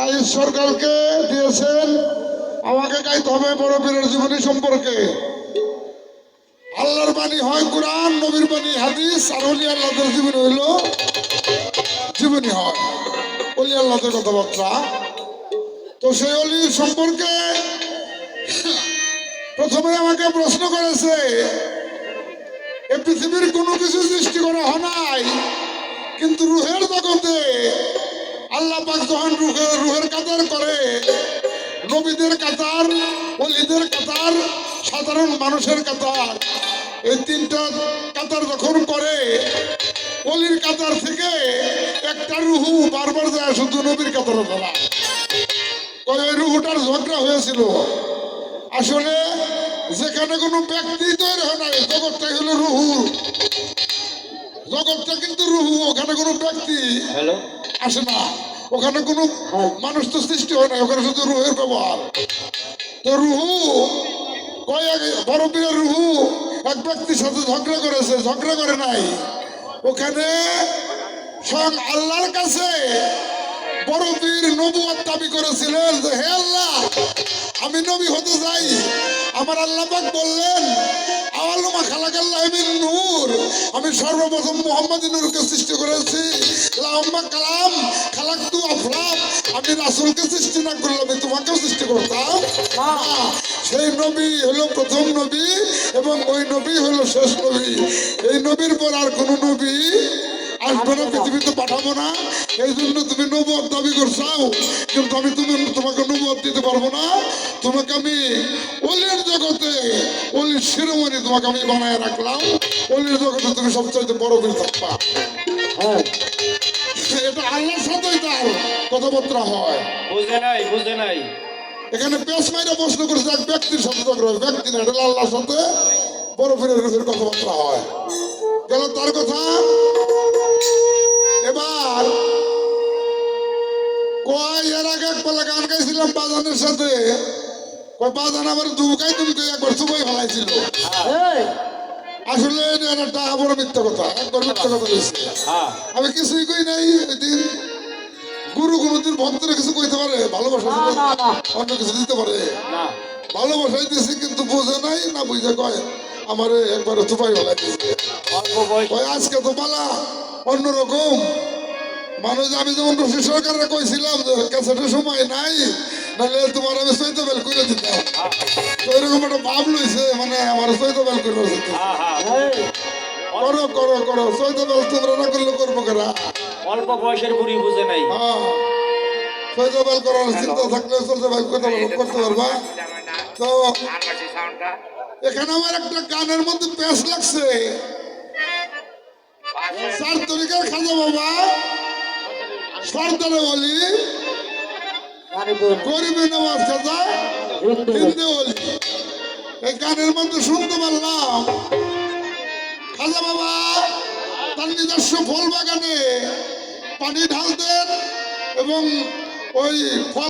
Rice সরকারকে দিয়েছেন আমাকে গাইতে হবে বড় পীরের জীবনী সম্পর্কে। আল্লাহর বাণী হয় কোরআন, নবীর বাণী হাদিস, আর অলি আল্লাহদের জীবনী হইল জীবনী হয় অলি আল্লাহদের কথাবার্তা। তো সেই অলি সম্পর্কে প্রথমে আমাকে প্রশ্ন করেছে, এ পৃথিবীর কোনো কিছু সৃষ্টি করা হয় নাই, কিন্তু রুহের জগতে আল্লাহ পাক যখন রুহের কাতার করে, নবীদের কাতার, ওলিদের কাতার, সাধারণ মানুষের কাতার, এই তিনটা কাতার যখন করে, ওলির কাতার থেকে একটা রুহু বারবার যায় শুধু নবীর কাতারে ধরা। ওই রুহুটার ঝগড়া হয়েছিল। আসলে যেখানে কোনো ব্যক্তি তৈরি হয় নাই, জগৎটাই হলো রুহু, জগৎটা কিন্তু রুহু, ওখানে কোনো ব্যক্তি আসে না, ওখানে কোনো মানুষ তো সৃষ্টি হয় না, ওখানে শুধু রুহের ব্যবহার। তো রুহু কয়েক বড় পীরের রুহু এক ব্যক্তির সাথে ঝগড়া করেছে, ঝগড়া করে নাই, ওখানে স্বয়ং আল্লাহর কাছে বড় পীর নবুয়ত দাবি করেছিলেন যে হে আল্লাহ, আমি নবী হতে চাই। আমার আল্লাহ পাক বললেন আওয়ালুমা খালাকাল্লাহু মিন নূর, আমি সর্বপ্রথম মুহাম্মদ নূরকে সৃষ্টি করেছি। লাম্মা কালাম খালাকতু আফলাক, আমি রাসূলকে সৃষ্টি না করলে আমি তোমাকেও সৃষ্টি করতাম না। সেই নবী হলো প্রথম নবী এবং ওই নবী হলো শেষ নবী। এই নবীর পর আর কোনো নবী আসবে না, পৃথিবীতে পাঠাবো না। এই জন্য তুমি নবুয়ত দাবি করছাও, কিন্তু আমি তোমাকে নবুয়ত দিতে পারবো না। তোমাকে আমি অলির জগতে অলির শিরোমণি তোমাকে আমি বানায় রাখলাম। অলির জগতে তুমি সবচাইতে বড় বীর থাকবা। এটা আল্লাহর সাথেই তার কথাবার্তা হয়। বুঝে নাই এখানে পেশ মাইরা প্রশ্ন করেছে এক ব্যক্তির সাথে ঝগড়া হয়, ব্যক্তি না, এটা আল্লাহর সাথে বড় পীরের রূপের কথাবার্তা হয়। গেল তার কথা। এবার কয় এর আগে এক পালা গান গাইছিলাম বাজানের সাথে, কয় বাজান আমার দুকাই তুমি একবার সুবাই ফেলাইছিল। আসলে টাকা বড় মিথ্যা কথা, একবার মিথ্যা কথা বলেছি। আমি কিছুই কই নাই। এদিন গুরু কোনদিন ভক্তরা কিছু কইতে পারে? ভালোবাসা অন্য কিছু দিতে পারে? ভালোবাসাই দিয়েছি, কিন্তু বোঝে নাই, না বুঝে কয় আমার একবারে সুবাই ফেলাই দিয়েছে। আজকে তো পালা অন্যরকম মানুষ। আমি যেমন রশি সরকাররা কইছিলাম যে ক্যাসেটের সময় নাই, নাহলে তোমার আমি চৈত বেল করে দিতাম, তো এরকম একটা ভাব লইছে, মানে আমার চৈত বেল করে করো করো করো চৈত বেল তোমরা না করলে করবো কেনা? অল্প বয়সের বুড়ি বুঝে নাই। হ্যাঁ, চৈত বেল করার চিন্তা থাকলে চলতে ভাই করতে পারবা। তো এখানে আমার একটা গানের মধ্যে পেশ লাগছে, চার তরিকার খাজা বাবা সর্দারে বলি গরিবে নেওয়াজ খাজা হিন্দে বলি। এই গানের মধ্যে শুনতে পারলাম খাজা বাবা তার নিজস্ব ফল বাগানে পানি ঢালতেন এবং ওই ফল